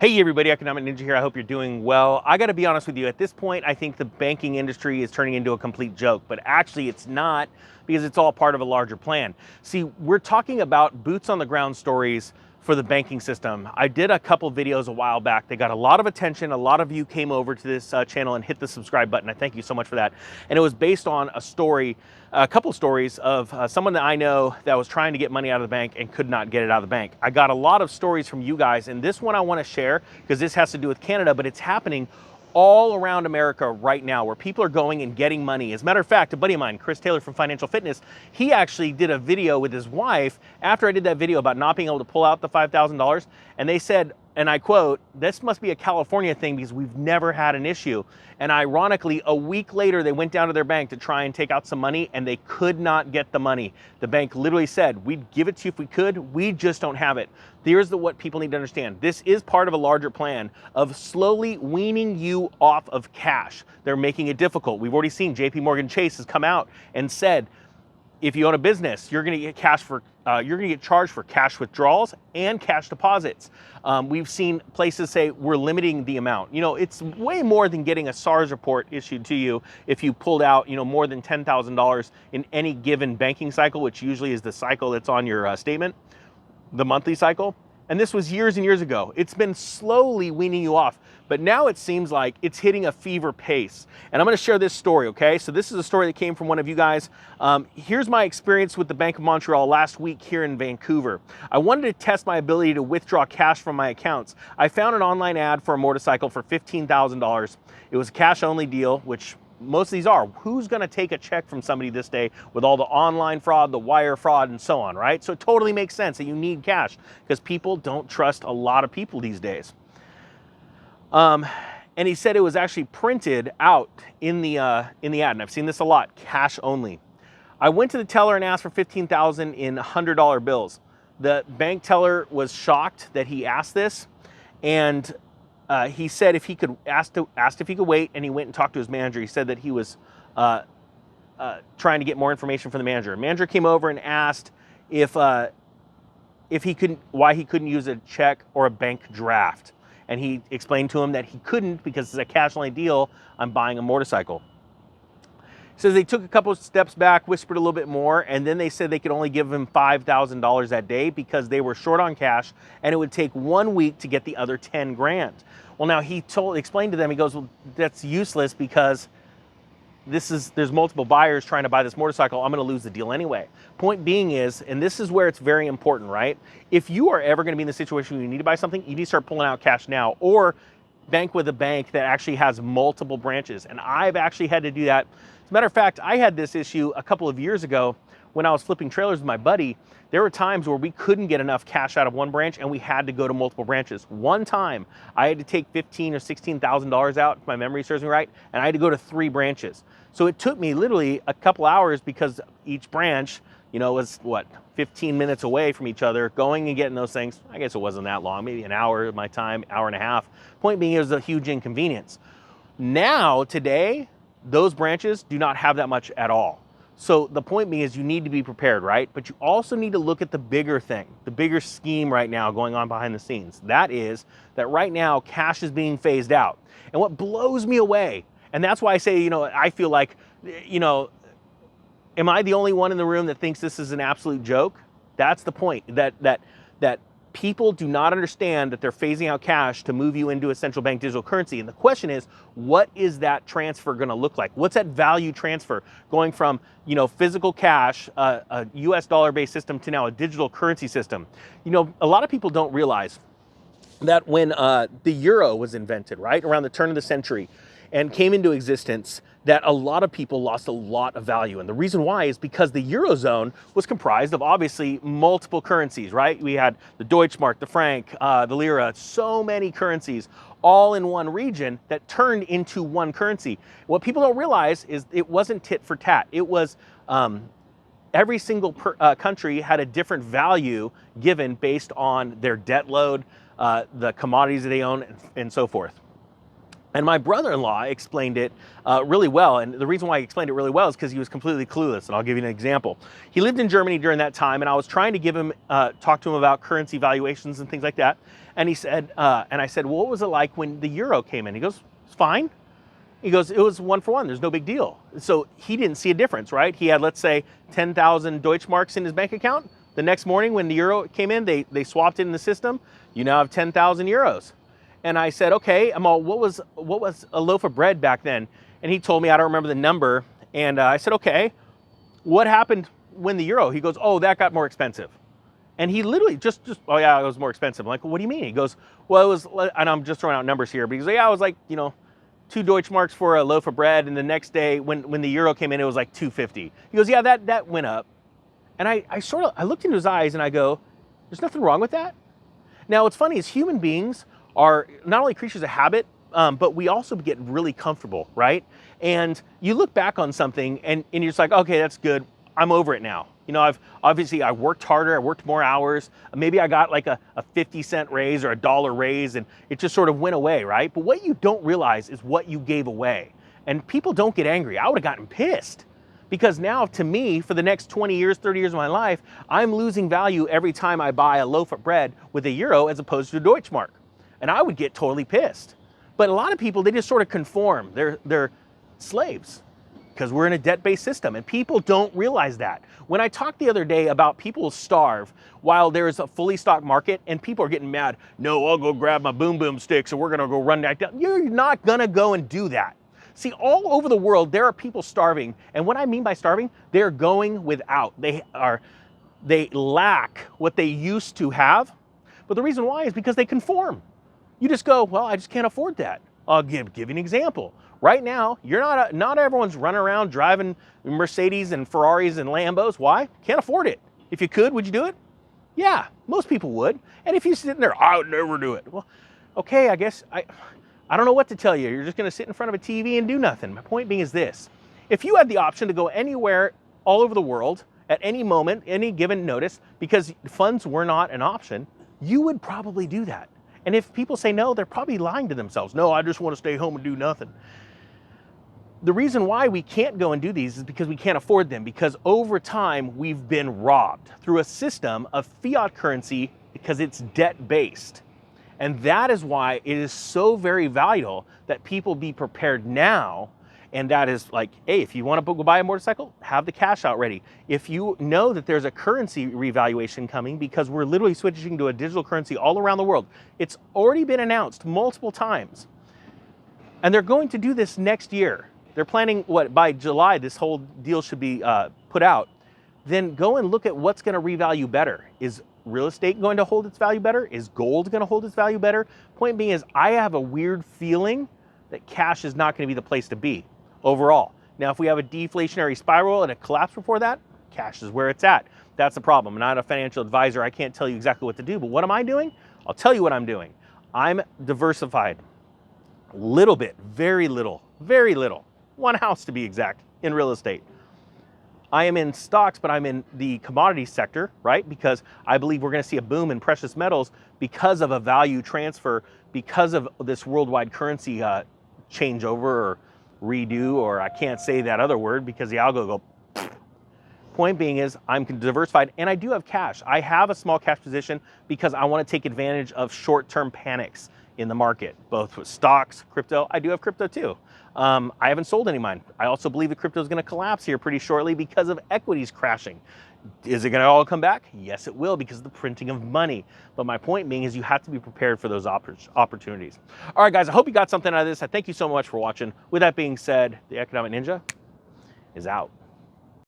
Hey everybody, Economic Ninja here. I hope you're doing well. I gotta be honest with you, at this point, I think the banking industry is turning into a complete joke, but actually it's not, because it's all part of a larger plan. See, we're talking about boots on the ground stories for the banking system. I did a couple videos a while back. They got a lot of attention. A lot of you came over to this channel and hit the subscribe button. I thank you so much for that. And it was based on a story, a couple stories of someone that I know that was trying to get money out of the bank and could not get it out of the bank. I got a lot of stories from you guys, and this one I want to share because this has to do with Canada, but it's happening all around America right now where people are going and getting money. As a matter of fact, a buddy of mine, Chris Taylor from Financial Fitness, he actually did a video with his wife after I did that video about not being able to pull out the $5,000. And they said, and I quote, "This must be a California thing because we've never had an issue." And ironically, a week later, they went down to their bank to try and take out some money and they could not get the money. The bank literally said, "We'd give it to you if we could, we just don't have it." Here's what people need to understand. This is part of a larger plan of slowly weaning you off of cash. They're making it difficult. We've already seen JP Morgan Chase has come out and said, if you own a business, you're going to get charged for cash withdrawals and cash deposits. We've seen places say we're limiting the amount. You know, it's way more than getting a SARS report issued to you if you pulled out, more than $10,000 in any given banking cycle, which usually is the cycle that's on your statement, the monthly cycle. And this was years and years ago. It's been slowly weaning you off, but now it seems like it's hitting a fever pace. And I'm gonna share this story, okay? So this is a story that came from one of you guys. Here's my experience with the Bank of Montreal last week here in Vancouver. I wanted to test my ability to withdraw cash from my accounts. I found an online ad for a motorcycle for $15,000. It was a cash only deal, which most of these are. Who's gonna take a check from somebody this day with all the online fraud, the wire fraud, and so on, right? So it totally makes sense that you need cash because people don't trust a lot of people these days. And he said it was actually printed out in the ad, and I've seen this a lot, cash only. I went to the teller and asked for $15,000 in $100 bills. The bank teller was shocked that he asked this, and he said if he could asked if he could wait, and he went and talked to his manager. He said that he was trying to get more information from the manager. The manager came over and asked why he couldn't use a check or a bank draft, and he explained to him that he couldn't because it's a cash only deal. I'm buying a motorcycle. Says they took a couple of steps back, whispered a little bit more, and then they said they could only give him $5,000 that day because they were short on cash, and it would take 1 week to get the other 10 grand. Well, now he explained to them, he goes, well, that's useless because there's multiple buyers trying to buy this motorcycle. I'm going to lose the deal anyway. Point being is, and this is where it's very important, right? If you are ever going to be in the situation where you need to buy something, you need to start pulling out cash now, or bank with a bank that actually has multiple branches. And I've actually had to do that. As a matter of fact, I had this issue a couple of years ago when I was flipping trailers with my buddy. There were times where we couldn't get enough cash out of one branch and we had to go to multiple branches. One time I had to take $15,000 or $16,000 out, if my memory serves me right, and I had to go to 3 branches. So it took me literally a couple hours because each branch, was 15 minutes away from each other, going and getting those things. I guess it wasn't that long, maybe an hour of my time, hour and a half. Point being, it was a huge inconvenience. Now, today, those branches do not have that much at all. So the point being is you need to be prepared, right? But you also need to look at the bigger thing, the bigger scheme right now going on behind the scenes. That is that right now cash is being phased out. And what blows me away, and that's why I say, I feel like, am I the only one in the room that thinks this is an absolute joke? That's the point, that people do not understand that they're phasing out cash to move you into a central bank digital currency. And the question is, what is that transfer going to look like? What's that value transfer going from, physical cash, a US dollar-based system, to now a digital currency system? A lot of people don't realize that when the euro was invented, right, around the turn of the century and came into existence, that a lot of people lost a lot of value. And the reason why is because the Eurozone was comprised of obviously multiple currencies, right? We had the Deutschmark, the franc, the lira, so many currencies all in one region that turned into one currency. What people don't realize is it wasn't tit for tat. It was every single country had a different value given based on their debt load, the commodities that they own, and so forth. And my brother-in-law explained it really well. And the reason why he explained it really well is because he was completely clueless. And I'll give you an example. He lived in Germany during that time, and I was trying to give him, talk to him about currency valuations and things like that. And he said, and I said, well, what was it like when the euro came in? He goes, it's fine. He goes, it was 1 for 1. There's no big deal. So he didn't see a difference, right? He had, let's say, 10,000 Deutschmarks in his bank account. The next morning when the euro came in, they swapped it in the system. You now have 10,000 euros. And I said, okay, Amal, what was a loaf of bread back then? And he told me, I don't remember the number. And I said, okay, what happened when the euro? He goes, oh, that got more expensive. And he literally just, oh yeah, it was more expensive. I'm like, well, what do you mean? He goes, well, it was, and I'm just throwing out numbers here, but he's like, yeah, it was like, 2 Deutschmarks for a loaf of bread. And the next day when the euro came in, it was like 250. He goes, yeah, that went up. And I looked into his eyes and I go, there's nothing wrong with that. Now, what's funny is human beings are not only creatures of habit, but we also get really comfortable, right? And you look back on something and you're just like, okay, that's good. I'm over it now. I worked harder, I worked more hours. Maybe I got like a 50-cent raise or a $1 raise and it just sort of went away, right? But what you don't realize is what you gave away. And people don't get angry. I would have gotten pissed. Because now, to me, for the next 20 years, 30 years of my life, I'm losing value every time I buy a loaf of bread with a euro as opposed to a Deutschmark. And I would get totally pissed. But a lot of people, they just sort of conform. They're slaves because we're in a debt-based system and people don't realize that. When I talked the other day about people starve while there is a fully stocked market and people are getting mad, no, I'll go grab my boom boom sticks and we're gonna go run that down. You're not gonna go and do that. See, all over the world, there are people starving. And what I mean by starving, they're going without. They lack what they used to have. But the reason why is because they conform. You just go, well, I just can't afford that. I'll give you an example. Right now, not everyone's running around driving Mercedes and Ferraris and Lambos. Why? Can't afford it. If you could, would you do it? Yeah, most people would. And if you're sitting there, I would never do it. Well, okay, I guess I don't know what to tell you. You're just going to sit in front of a TV and do nothing. My point being is this. If you had the option to go anywhere all over the world at any moment, any given notice, because funds were not an option, you would probably do that. And if people say no, they're probably lying to themselves. No, I just want to stay home and do nothing. The reason why we can't go and do these is because we can't afford them, because over time we've been robbed through a system of fiat currency because it's debt-based. And that is why it is so very vital that people be prepared now. And that is like, hey, if you want to go buy a motorcycle, have the cash out ready. If you know that there's a currency revaluation coming, because we're literally switching to a digital currency all around the world. It's already been announced multiple times. And they're going to do this next year. They're planning, by July, this whole deal should be put out. Then go and look at what's going to revalue better. Is real estate going to hold its value better? Is gold going to hold its value better? Point being is, I have a weird feeling that cash is not going to be the place to be overall. Now, if we have a deflationary spiral and a collapse before that, cash is where it's at. That's the problem. I'm not a financial advisor. I can't tell you exactly what to do, but what am I doing? I'll tell you what I'm doing. I'm diversified. Little bit, very little, very little. One house to be exact in real estate. I am in stocks, but I'm in the commodity sector, right? Because I believe we're going to see a boom in precious metals because of a value transfer, because of this worldwide currency changeover or redo, or I can't say that other word because the algo will go. Point being is, I'm diversified and I do have cash. I have a small cash position because I want to take advantage of short-term panics in the market, both with stocks, crypto. I do have crypto too. I haven't sold any of mine. I also believe that crypto is going to collapse here pretty shortly because of equities crashing. Is it going to all come back? Yes, it will, because of the printing of money. But my point being is, you have to be prepared for those opportunities. All right, guys, I hope you got something out of this. I thank you so much for watching. With that being said, the Economic Ninja is out.